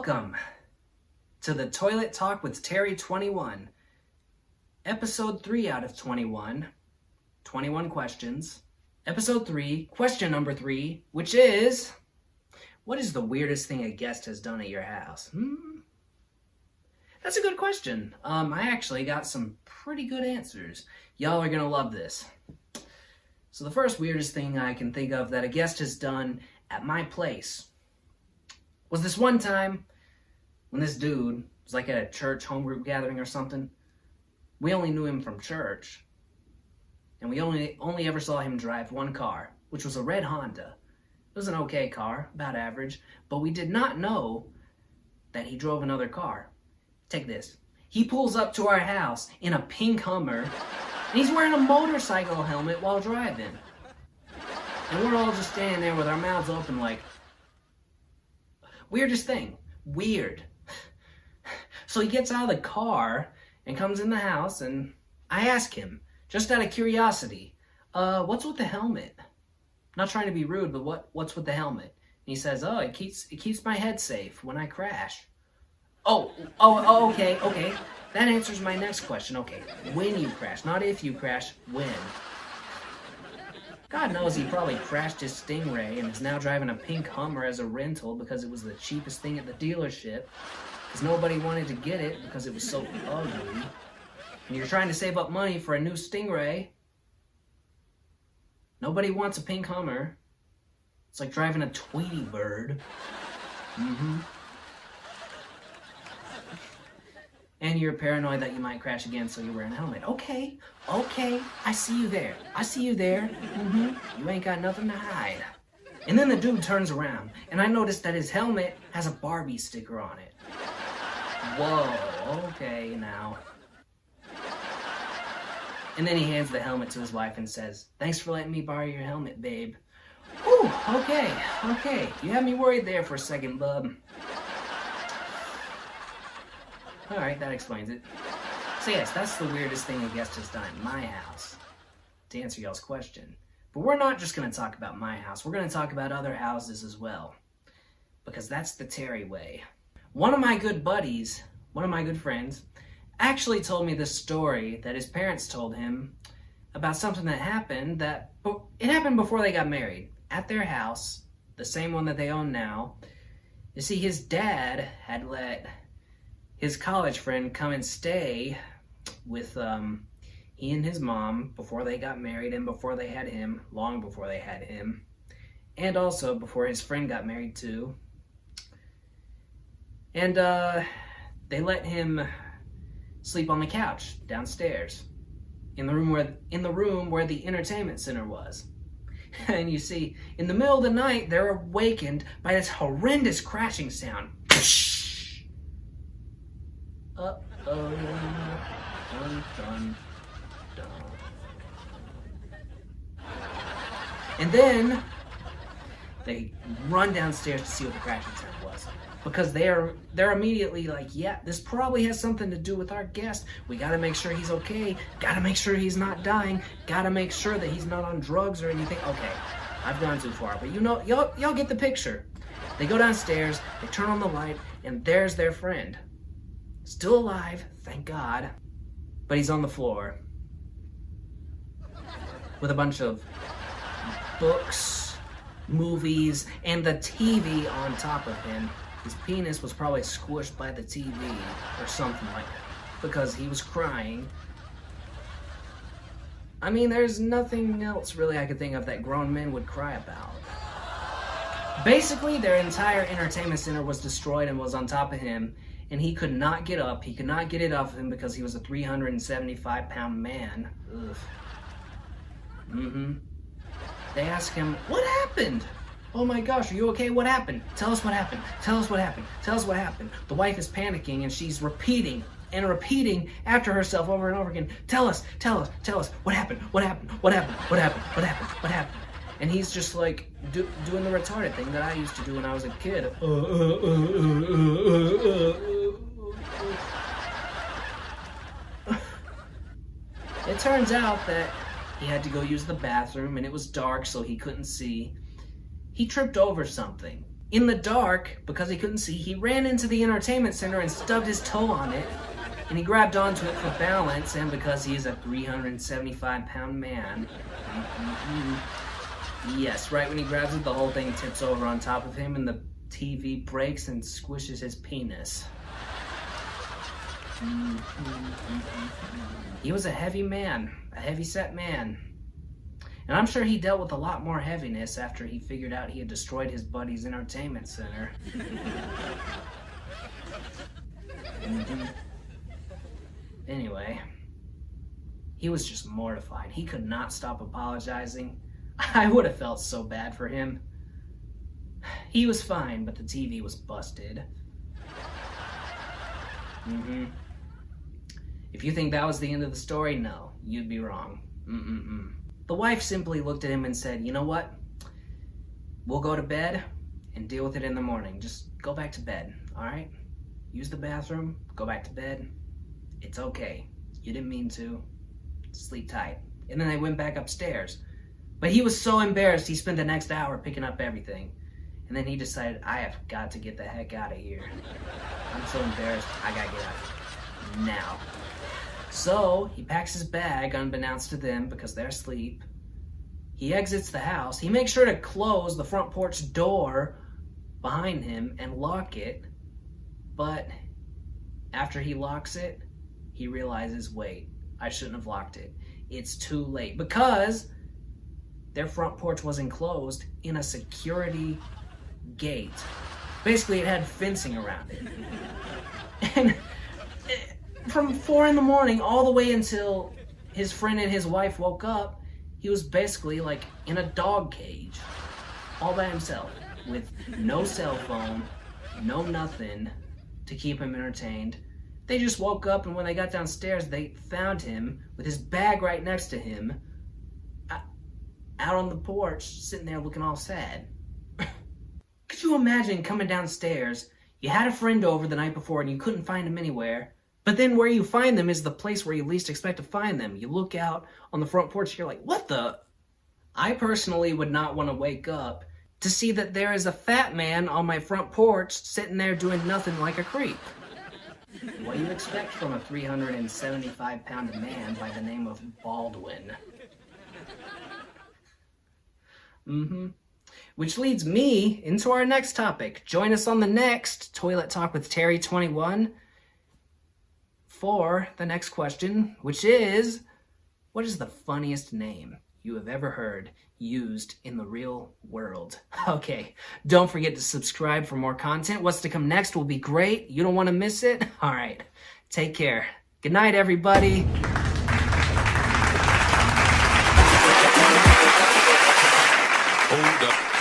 Welcome to the Toilet Talk with Terry 21, episode 3 out of 21, 21 questions. Episode 3, question number 3, which is, what is the weirdest thing a guest has done at your house? That's a good question. I actually got some pretty good answers. Y'all are gonna love this. So the first weirdest thing I can think of that a guest has done at my place was this one time when this dude was like at a church home group gathering or something. We only knew him from church, and we only ever saw him drive one car, which was a red Honda. It was an okay car, about average, but we did not know that he drove another car. Take this. He pulls up to our house in a pink Hummer, and he's wearing a motorcycle helmet while driving. And we're all just standing there with our mouths open like, weirdest thing. Weird. So he gets out of the car and comes in the house, and I ask him, just out of curiosity, what's with the helmet? Not trying to be rude, but what's with the helmet? And he says, it keeps my head safe when I crash. Okay. That answers my next question. Okay, when you crash, not if you crash, when. God knows he probably crashed his Stingray and is now driving a pink Hummer as a rental because it was the cheapest thing at the dealership. Because nobody wanted to get it because it was so ugly. And you're trying to save up money for a new Stingray. Nobody wants a pink Hummer. It's like driving a Tweety Bird. And you're paranoid that you might crash again, so you're wearing a helmet. Okay, I see you there. You ain't got nothing to hide. And then the dude turns around, and I noticed that his helmet has a Barbie sticker on it. Whoa, okay, now. And then he hands the helmet to his wife and says, "Thanks for letting me borrow your helmet, babe." Whew, okay. You had me worried there for a second, bub. Alright, that explains it. So yes, that's the weirdest thing a guest has done at my house, to answer y'all's question. But we're not just going to talk about my house, we're going to talk about other houses as well. Because that's the Terry way. One of my good buddies, one of my good friends, actually told me this story that his parents told him about something that happened it happened before they got married. At their house, the same one that they own now. You see, his dad had let his college friend come and stay with he and his mom before they got married and before they had him, long before they had him, and also before his friend got married too. And they let him sleep on the couch downstairs in the room where the entertainment center was. And you see, in the middle of the night, they're awakened by this horrendous crashing sound. Dun. And then they run downstairs to see what the crashing sound was, because they're immediately like, yeah, this probably has something to do with our guest. We gotta make sure he's okay. Gotta make sure he's not dying. Gotta make sure that he's not on drugs or anything. Okay, I've gone too far, but you know, y'all get the picture. They go downstairs, they turn on the light, and there's their friend. Still alive, thank God, but he's on the floor with a bunch of books, movies, and the TV on top of him. His penis was probably squished by the TV or something like that because he was crying. I mean, there's nothing else really I could think of that grown men would cry about. Basically, their entire entertainment center was destroyed and was on top of him. And he could not get up. He could not get it off of him because he was a 375-pound man. Ugh. They asked him, "What happened? Oh my gosh, are you okay? What happened? Tell us what happened. Tell us what happened. Tell us what happened." The wife is panicking and she's repeating after herself over and over again. Tell us. What happened? And he's just like doing the retarded thing that I used to do when I was a kid. It turns out that he had to go use the bathroom and it was dark so he couldn't see. He tripped over something In the dark, because he couldn't see, he ran into the entertainment center and stubbed his toe on it. And he grabbed onto it for balance, and because he's a 375-pound man, yes, right when he grabs it, the whole thing tips over on top of him, and the TV breaks and squishes his penis. He was a heavy man, a heavy-set man. And I'm sure he dealt with a lot more heaviness after he figured out he had destroyed his buddy's entertainment center. Anyway, he was just mortified. He could not stop apologizing. I would have felt so bad for him. He was fine, but the TV was busted. If you think that was the end of the story, no, you'd be wrong. The wife simply looked at him and said, "You know what? We'll go to bed and deal with it in the morning. Just go back to bed, all right? Use the bathroom, go back to bed. It's okay. You didn't mean to. Sleep tight." And then they went back upstairs. But he was so embarrassed, he spent the next hour picking up everything. And then he decided, I have got to get the heck out of here. I'm so embarrassed, I gotta get out of here now. So he packs his bag, unbeknownst to them, because they're asleep. He exits the house. He makes sure to close the front porch door behind him and lock it. But after he locks it, he realizes, wait, I shouldn't have locked it. It's too late, because their front porch was enclosed in a security gate. Basically, it had fencing around it. And from 4 in the morning all the way until his friend and his wife woke up, he was basically like in a dog cage, all by himself, with no cell phone, no nothing to keep him entertained. They just woke up, and when they got downstairs, they found him with his bag right next to him, out on the porch, sitting there looking all sad. Could you imagine coming downstairs, you had a friend over the night before and you couldn't find him anywhere, but then where you find them is the place where you least expect to find them. You look out on the front porch, you're like, what the? I personally would not want to wake up to see that there is a fat man on my front porch sitting there doing nothing like a creep. What do you expect from a 375-pound man by the name of Baldwin? Which leads me into our next topic. Join us on the next Toilet Talk with Terry 21 for the next question, which is, what is the funniest name you have ever heard used in the real world? Okay, don't forget to subscribe for more content. What's to come next will be great. You don't want to miss it? All right, take care. Good night, everybody. Hold up.